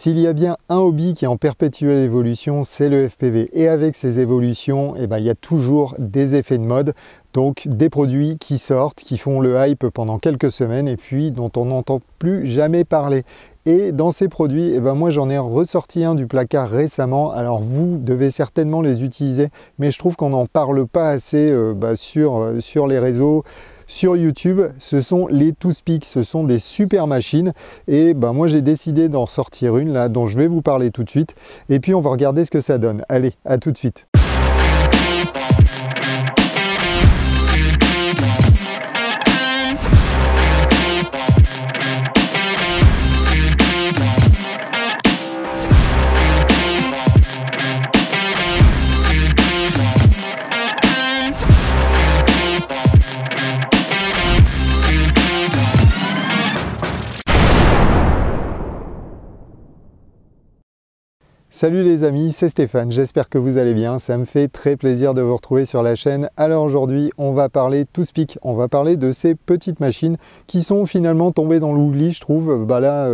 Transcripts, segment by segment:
S'il y a bien un hobby qui est en perpétuelle évolution, c'est le FPV. Et avec ces évolutions, il y a toujours des effets de mode. Donc des produits qui sortent, qui font le hype pendant quelques semaines et puis dont on n'entend plus jamais parler. Et dans ces produits, moi j'en ai ressorti un du placard récemment. Alors vous devez certainement les utiliser, mais je trouve qu'on n'en parle pas assez sur les réseaux. Sur YouTube, ce sont les Toothpick, ce sont des super machines et moi j'ai décidé d'en sortir une là dont je vais vous parler tout de suite et puis on va regarder ce que ça donne. Allez, à tout de suite. Salut les amis, c'est Stéphane, j'espère que vous allez bien, ça me fait très plaisir de vous retrouver sur la chaîne. Alors aujourd'hui, on va parler Toothpick, on va parler de ces petites machines qui sont finalement tombées dans l'oubli, je trouve.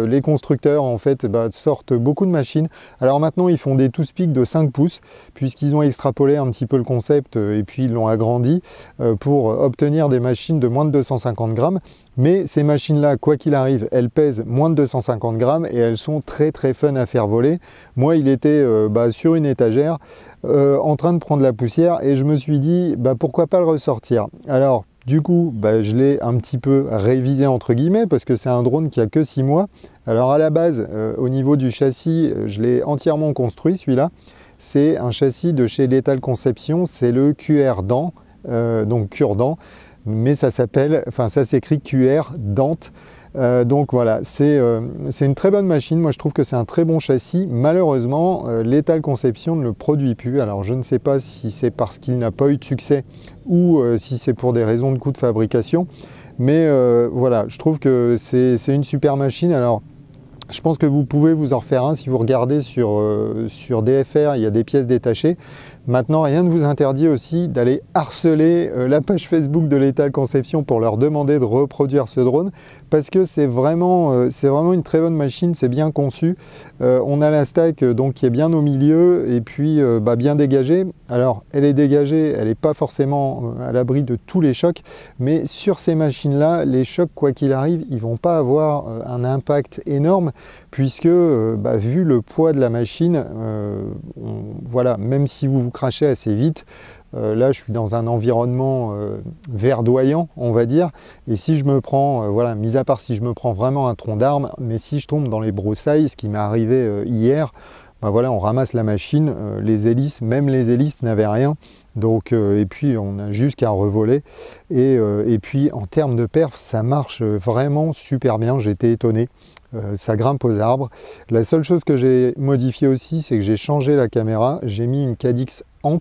Les constructeurs en fait sortent beaucoup de machines. Alors maintenant, ils font des Toothpick de 5 pouces, puisqu'ils ont extrapolé un petit peu le concept et puis ils l'ont agrandi pour obtenir des machines de moins de 250 grammes. Mais ces machines-là, quoi qu'il arrive, elles pèsent moins de 250 grammes et elles sont très fun à faire voler. Moi, il était sur une étagère en train de prendre la poussière et je me suis dit pourquoi pas le ressortir. Alors du coup, je l'ai un petit peu révisé entre guillemets parce que c'est un drone qui a que 6 mois. Alors à la base, au niveau du châssis, je l'ai entièrement construit celui-là. C'est un châssis de chez Lethal Conception, c'est le QR-Dent, donc cure-dent. Mais ça s'écrit QR Dent. Donc voilà, c'est une très bonne machine. Moi, je trouve que c'est un très bon châssis. Malheureusement, Lethal Conception ne le produit plus. Alors, je ne sais pas si c'est parce qu'il n'a pas eu de succès ou si c'est pour des raisons de coût de fabrication. Mais voilà, je trouve que c'est une super machine. Alors, je pense que vous pouvez vous en refaire un si vous regardez sur DFR, il y a des pièces détachées. Maintenant, rien ne vous interdit aussi d'aller harceler la page Facebook de Lethal Conception pour leur demander de reproduire ce drone parce que c'est vraiment une très bonne machine, c'est bien conçu. On a la stack donc qui est bien au milieu et puis bien dégagée. Alors, elle est dégagée, elle n'est pas forcément à l'abri de tous les chocs, mais sur ces machines-là, les chocs, quoi qu'il arrive, ils ne vont pas avoir un impact énorme puisque vu le poids de la machine, voilà, même si vous crachez assez vite, là je suis dans un environnement verdoyant on va dire, et si je me prends, mis à part si je me prends vraiment un tronc d'arbre, mais si je tombe dans les broussailles, ce qui m'est arrivé hier, on ramasse la machine, les hélices, même les hélices n'avaient rien, donc et puis on a juste qu'à revoler et puis en termes de perf ça marche vraiment super bien, j'étais étonné. Ça grimpe aux arbres. La seule chose que j'ai modifié aussi, c'est que j'ai changé la caméra. J'ai mis une Cadix Ant.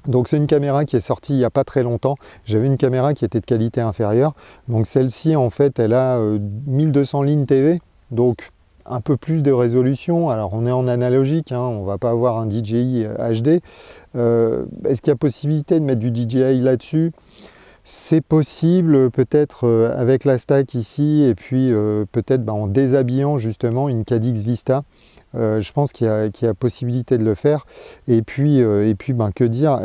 Donc c'est une caméra qui est sortie il n'y a pas très longtemps. J'avais une caméra qui était de qualité inférieure. Donc celle-ci, en fait, elle a 1200 lignes TV. Donc un peu plus de résolution. Alors on est en analogique, on ne va pas avoir un DJI HD. Est-ce qu'il y a possibilité de mettre du DJI là-dessus ? C'est possible, peut-être avec la stack ici et puis peut-être en déshabillant justement une Cadix Vista. Je pense qu'il y a possibilité de le faire. Et puis que dire,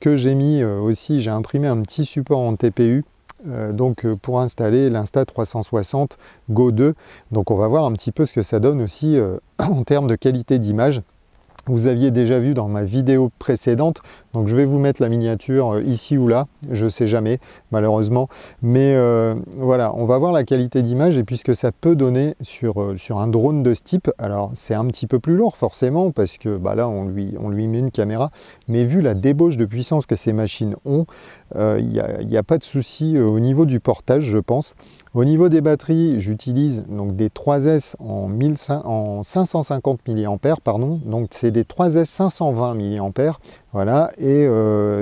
que j'ai mis aussi, j'ai imprimé un petit support en TPU. Donc pour installer l'Insta360 Go 2. Donc on va voir un petit peu ce que ça donne aussi en termes de qualité d'image. Vous aviez déjà vu dans ma vidéo précédente, donc je vais vous mettre la miniature ici ou là, je ne sais jamais malheureusement, mais voilà, on va voir la qualité d'image et puis ce que ça peut donner sur un drone de ce type. Alors c'est un petit peu plus lourd forcément parce que là on lui met une caméra, mais vu la débauche de puissance que ces machines ont, il n'y a pas de souci au niveau du portage je pense. Au niveau des batteries, j'utilise donc des 3S en 550 mAh, pardon. Donc c'est des 3S 520 mAh, voilà, et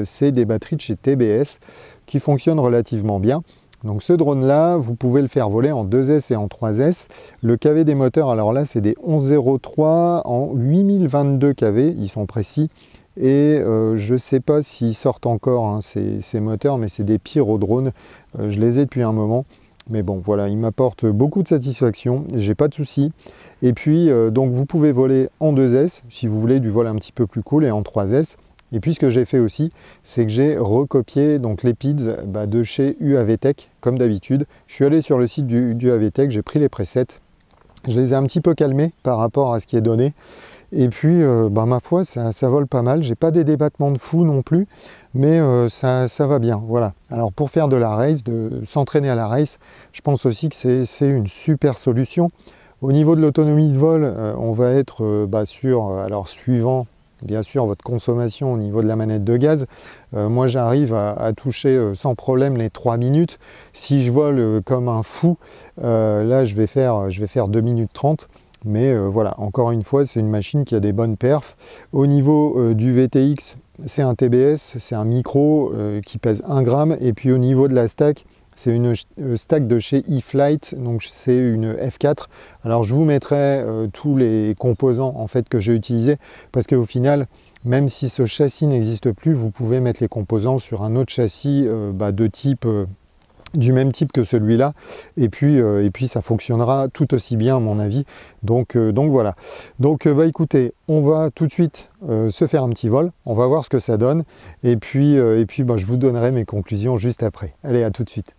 c'est des batteries de chez TBS qui fonctionnent relativement bien. Donc ce drone-là, vous pouvez le faire voler en 2S et en 3S. Le KV des moteurs, alors là, c'est des 1103 en 8022 kV, ils sont précis. Et je ne sais pas s'ils sortent encore ces moteurs, mais c'est des pyrodrones. Je les ai depuis un moment. Mais bon, voilà, il m'apporte beaucoup de satisfaction, j'ai pas de soucis. Et puis, donc vous pouvez voler en 2S, si vous voulez du vol un petit peu plus cool, et en 3S. Et puis ce que j'ai fait aussi, c'est que j'ai recopié donc les PIDs de chez UAVtech, comme d'habitude. Je suis allé sur le site du UAVtech, j'ai pris les presets, je les ai un petit peu calmés par rapport à ce qui est donné. Et puis, ma foi, ça vole pas mal. J'ai pas des débattements de fou non plus, mais ça va bien. Voilà. Alors pour faire de la race, de s'entraîner à la race, je pense aussi que c'est une super solution. Au niveau de l'autonomie de vol, on va être sur, alors suivant bien sûr votre consommation au niveau de la manette de gaz. Moi j'arrive à toucher sans problème les 3 minutes. Si je vole comme un fou, là je vais faire 2 minutes 30. Mais voilà, encore une fois, c'est une machine qui a des bonnes perfs. Au niveau du VTX, c'est un TBS, c'est un micro qui pèse 1 gramme. Et puis au niveau de la stack, c'est une stack de chez eFlight, donc c'est une F4. Alors je vous mettrai tous les composants en fait que j'ai utilisés, parce qu'au final, même si ce châssis n'existe plus, vous pouvez mettre les composants sur un autre châssis de type... du même type que celui-là, et puis ça fonctionnera tout aussi bien à mon avis. Donc voilà. Donc écoutez, on va tout de suite se faire un petit vol, on va voir ce que ça donne, et puis je vous donnerai mes conclusions juste après. Allez, à tout de suite.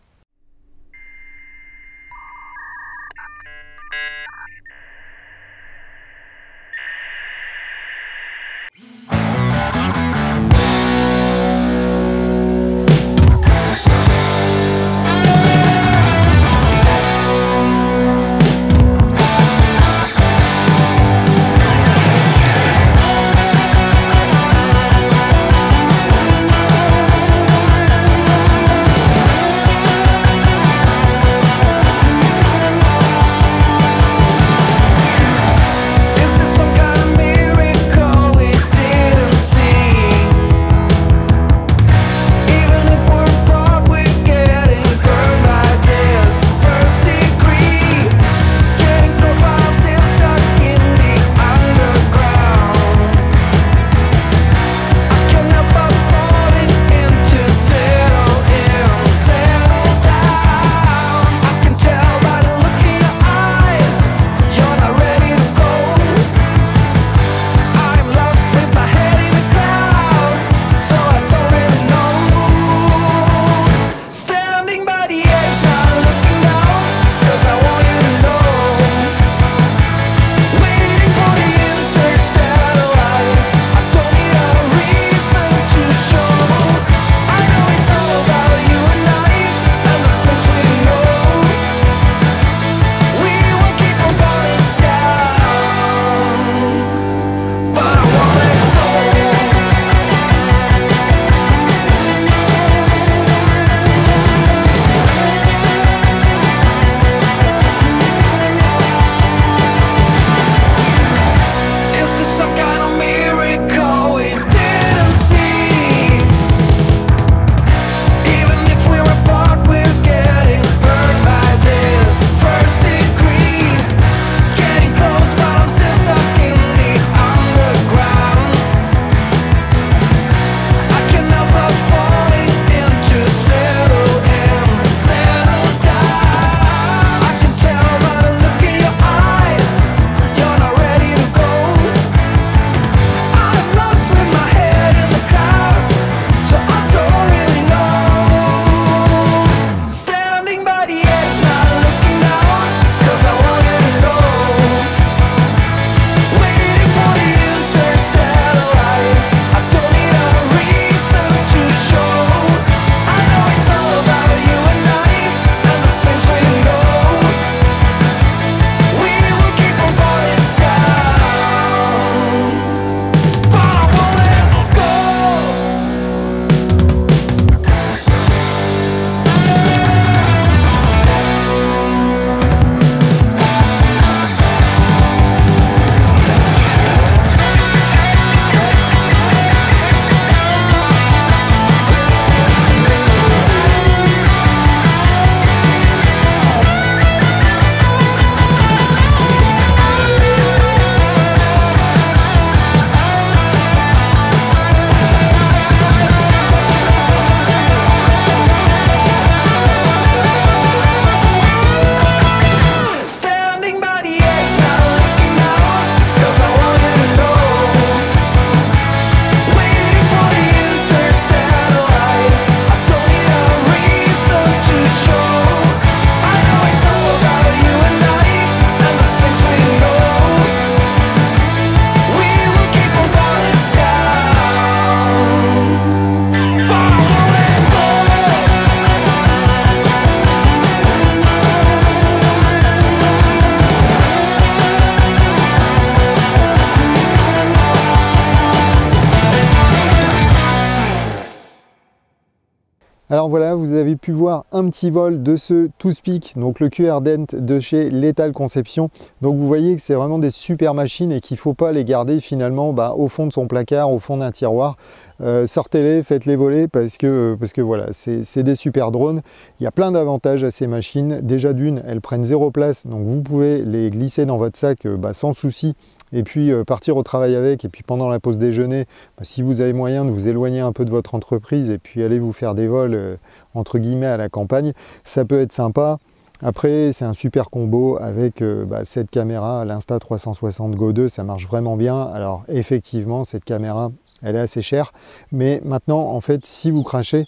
Alors voilà, vous avez pu voir un petit vol de ce Toothpick, donc le QR Dent de chez Lethal Conception. Donc vous voyez que c'est vraiment des super machines et qu'il ne faut pas les garder finalement au fond de son placard, au fond d'un tiroir. Sortez-les, faites-les voler parce que voilà, c'est des super drones. Il y a plein d'avantages à ces machines. Déjà d'une, elles prennent 0 place, donc vous pouvez les glisser dans votre sac sans souci. Et puis partir au travail avec, et puis pendant la pause déjeuner, si vous avez moyen de vous éloigner un peu de votre entreprise et puis aller vous faire des vols entre guillemets à la campagne, ça peut être sympa. Après, c'est un super combo avec cette caméra, l'Insta360 Go 2, ça marche vraiment bien. Alors effectivement, cette caméra, elle est assez chère, mais maintenant, en fait, si vous crachez,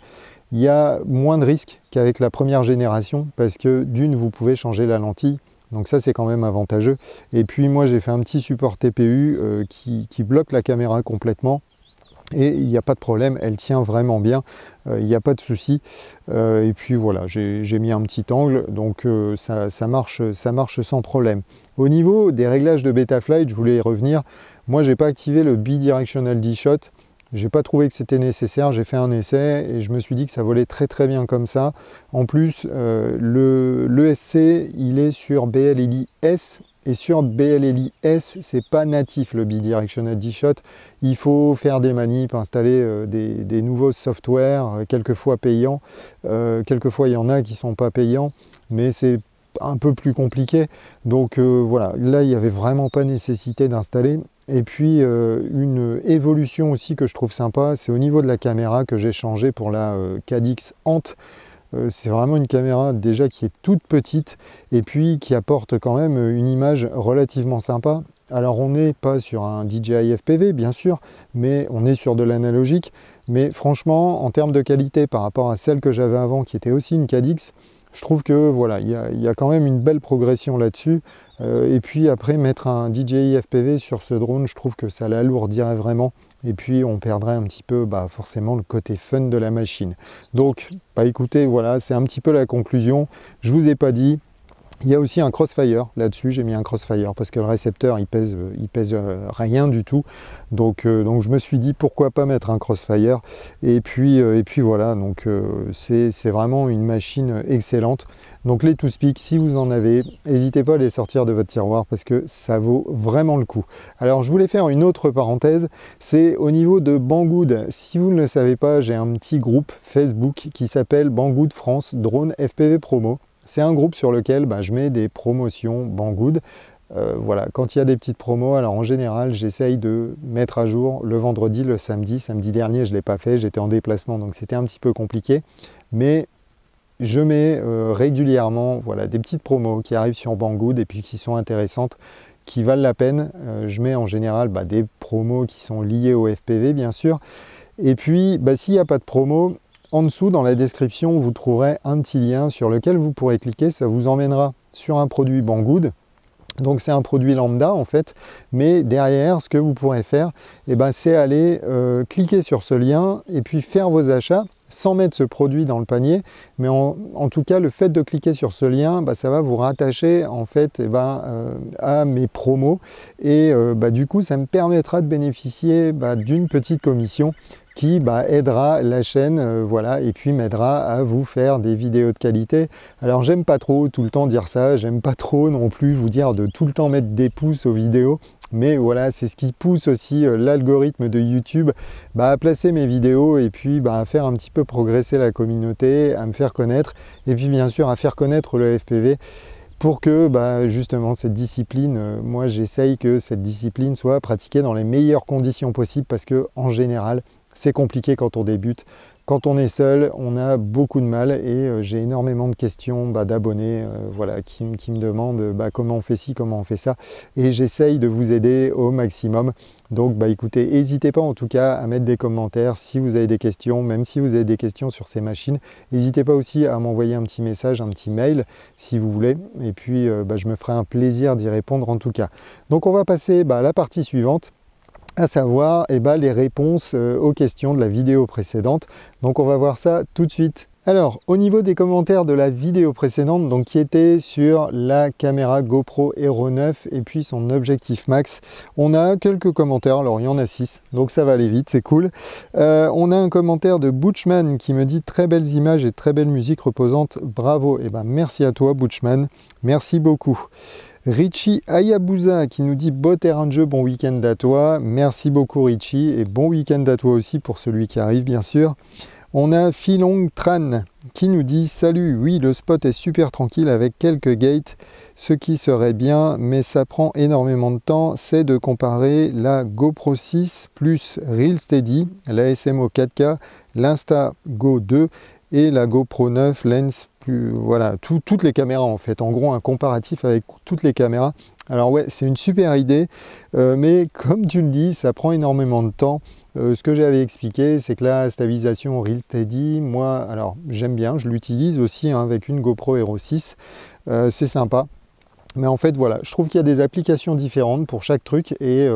il y a moins de risques qu'avec la première génération, parce que d'une, vous pouvez changer la lentille. Donc ça, c'est quand même avantageux. Et puis moi, j'ai fait un petit support TPU qui bloque la caméra complètement. Et il n'y a pas de problème, elle tient vraiment bien, il n'y a pas de souci. Et puis voilà, j'ai mis un petit angle, donc ça marche sans problème. Au niveau des réglages de Betaflight, je voulais y revenir. Moi, je n'ai pas activé le Bidirectional D-Shot. J'ai pas trouvé que c'était nécessaire, j'ai fait un essai et je me suis dit que ça volait très bien comme ça. En plus, le SC, il est sur BLLI S et sur BLLI S, c'est pas natif le Bidirectional D-Shot. Il faut faire des manips, installer des nouveaux softwares, quelquefois payants. Quelquefois, il y en a qui sont pas payants, mais c'est un peu plus compliqué. Donc voilà, là, il n'y avait vraiment pas nécessité d'installer. Et puis une évolution aussi que je trouve sympa, c'est au niveau de la caméra que j'ai changé pour la Cadix Ant. C'est vraiment une caméra déjà qui est toute petite et puis qui apporte quand même une image relativement sympa. Alors on n'est pas sur un DJI FPV bien sûr, mais on est sur de l'analogique. Mais franchement, en termes de qualité par rapport à celle que j'avais avant, qui était aussi une Cadix, je trouve que voilà, il y a quand même une belle progression là-dessus. Et puis après, mettre un DJI FPV sur ce drone, je trouve que ça l'alourdirait vraiment. Et puis on perdrait un petit peu forcément le côté fun de la machine. Donc écoutez, voilà, c'est un petit peu la conclusion. Je vous ai pas dit. Il y a aussi un Crossfire là-dessus, j'ai mis un Crossfire parce que le récepteur il pèse rien du tout. Donc je me suis dit pourquoi pas mettre un Crossfire. Et puis voilà, donc c'est vraiment une machine excellente. Donc les Toothpick, si vous en avez, n'hésitez pas à les sortir de votre tiroir parce que ça vaut vraiment le coup. Alors je voulais faire une autre parenthèse, c'est au niveau de Banggood. Si vous ne le savez pas, j'ai un petit groupe Facebook qui s'appelle Banggood France Drone FPV Promo. C'est un groupe sur lequel je mets des promotions Banggood. Voilà, quand il y a des petites promos, alors en général, j'essaye de mettre à jour le vendredi, le samedi. Samedi dernier, je ne l'ai pas fait, j'étais en déplacement, donc c'était un petit peu compliqué. Mais je mets régulièrement des petites promos qui arrivent sur Banggood et puis qui sont intéressantes, qui valent la peine. Je mets en général des promos qui sont liées au FPV, bien sûr. Et puis, s'il n'y a pas de promo, en dessous, dans la description, vous trouverez un petit lien sur lequel vous pourrez cliquer. Ça vous emmènera sur un produit Banggood. Donc c'est un produit lambda en fait, mais derrière, ce que vous pourrez faire, c'est aller cliquer sur ce lien et puis faire vos achats sans mettre ce produit dans le panier. Mais en tout cas, le fait de cliquer sur ce lien, ça va vous rattacher en fait à mes promos. Et du coup, ça me permettra de bénéficier d'une petite commission qui aidera la chaîne, voilà, et puis m'aidera à vous faire des vidéos de qualité. Alors j'aime pas trop tout le temps dire ça, j'aime pas trop non plus vous dire de tout le temps mettre des pouces aux vidéos, mais voilà, c'est ce qui pousse aussi l'algorithme de YouTube à placer mes vidéos et puis à faire un petit peu progresser la communauté, à me faire connaître, et puis bien sûr à faire connaître le FPV. Pour que justement cette discipline, moi j'essaye que cette discipline soit pratiquée dans les meilleures conditions possibles parce que en général, c'est compliqué quand on débute. Quand on est seul, on a beaucoup de mal et j'ai énormément de questions d'abonnés qui me demandent comment on fait ci, comment on fait ça. Et j'essaye de vous aider au maximum. Donc écoutez, n'hésitez pas en tout cas à mettre des commentaires si vous avez des questions, même si vous avez des questions sur ces machines. N'hésitez pas aussi à m'envoyer un petit message, un petit mail si vous voulez. Et puis je me ferai un plaisir d'y répondre en tout cas. Donc on va passer à la partie suivante, à savoir les réponses aux questions de la vidéo précédente. Donc on va voir ça tout de suite. Alors, au niveau des commentaires de la vidéo précédente, donc qui était sur la caméra GoPro Hero 9 et puis son objectif max, on a quelques commentaires. Alors, il y en a 6, donc ça va aller vite, c'est cool. On a un commentaire de Butchman qui me dit très belles images et très belle musique reposante, bravo. Et ben merci à toi Butchman, merci beaucoup. Richie Hayabusa qui nous dit beau terrain de jeu, bon week-end à toi. Merci beaucoup Richie et bon week-end à toi aussi pour celui qui arrive bien sûr. On a Philong Tran qui nous dit salut, oui le spot est super tranquille avec quelques gates, ce qui serait bien mais ça prend énormément de temps, c'est de comparer la GoPro 6 plus Real Steady, la SMO 4K, l'Insta Go 2 et la GoPro 9 Lens plus, voilà, toutes les caméras en fait, en gros un comparatif avec toutes les caméras. Alors ouais, c'est une super idée, mais comme tu le dis, ça prend énormément de temps. Ce que j'avais expliqué, c'est que la stabilisation Real Steady, moi, alors j'aime bien, je l'utilise aussi hein, avec une GoPro Hero 6, c'est sympa. Mais en fait, voilà, je trouve qu'il y a des applications différentes pour chaque truc et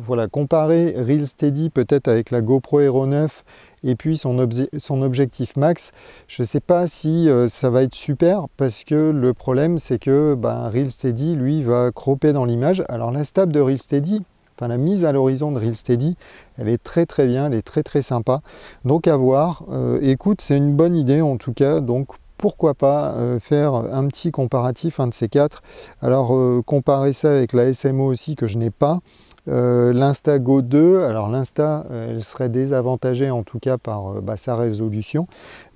voilà, comparer Real Steady peut-être avec la GoPro Hero 9 et puis son objectif max, je ne sais pas si ça va être super parce que le problème c'est que Real Steady, lui, va cropper dans l'image. Alors la stab de Real Steady, enfin la mise à l'horizon de Real Steady, elle est très bien, elle est très sympa. Donc à voir, écoute, c'est une bonne idée en tout cas, donc pourquoi pas faire un petit comparatif, un de ces quatre. Alors comparer ça avec la SMO aussi que je n'ai pas. L'Insta Go 2, alors l'Insta elle serait désavantagée en tout cas par sa résolution,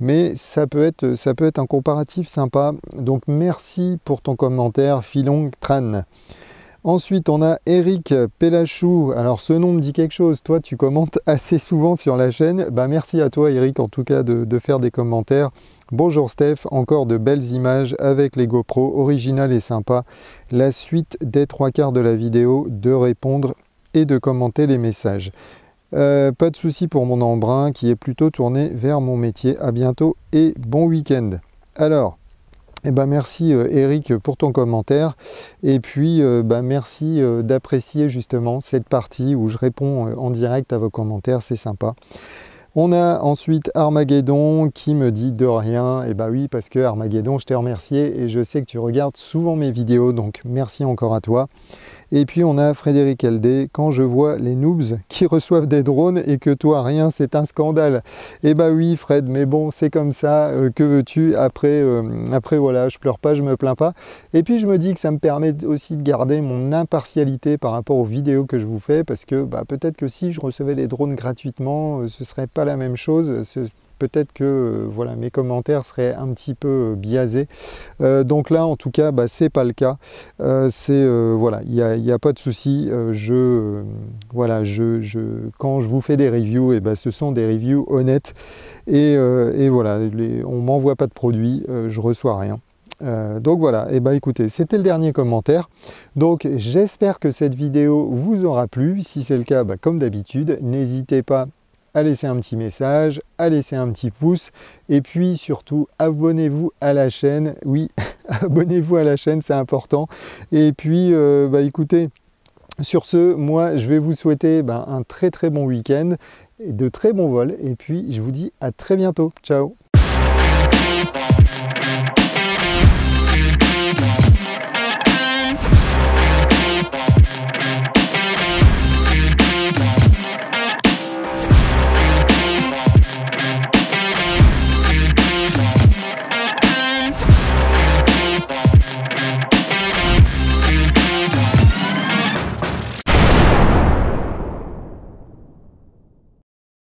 mais ça peut être un comparatif sympa. Donc merci pour ton commentaire Philong Tran. Ensuite, on a Eric Pelachou. Alors, ce nom me dit quelque chose. Toi, tu commentes assez souvent sur la chaîne. Merci à toi, Eric, en tout cas, de faire des commentaires. Bonjour, Steph. Encore de belles images avec les GoPro. Original et sympa. La suite des 3/4 de la vidéo, de répondre et de commenter les messages. Pas de souci pour mon embrun qui est plutôt tourné vers mon métier. À bientôt et bon week-end. Alors, merci Eric pour ton commentaire et puis merci d'apprécier justement cette partie où je réponds en direct à vos commentaires, c'est sympa. On a ensuite Armageddon qui me dit de rien. Et oui, parce que Armageddon, je t'ai remercié et je sais que tu regardes souvent mes vidéos, donc merci encore à toi. Et puis on a Frédéric LD, quand je vois les noobs qui reçoivent des drones et que toi rien, c'est un scandale. Et oui Fred, mais bon c'est comme ça, que veux-tu, après voilà, je pleure pas, je me plains pas. Et puis je me dis que ça me permet aussi de garder mon impartialité par rapport aux vidéos que je vous fais, parce que peut-être que si je recevais les drones gratuitement, ce serait pas la même chose. Peut-être que voilà, mes commentaires seraient un petit peu biaisés. Donc là, en tout cas, c'est pas le cas. Voilà, il n'y a pas de souci. Voilà, quand je vous fais des reviews, ce sont des reviews honnêtes. Et voilà, on m'envoie pas de produits, je reçois rien. Donc voilà, écoutez, c'était le dernier commentaire. Donc j'espère que cette vidéo vous aura plu. Si c'est le cas, comme d'habitude, n'hésitez pas à laisser un petit message, à laisser un petit pouce et puis surtout abonnez-vous à la chaîne. Oui, abonnez-vous à la chaîne, c'est important. Et puis écoutez, sur ce, moi je vais vous souhaiter un très bon week-end et de très bons vols et puis je vous dis à très bientôt. Ciao.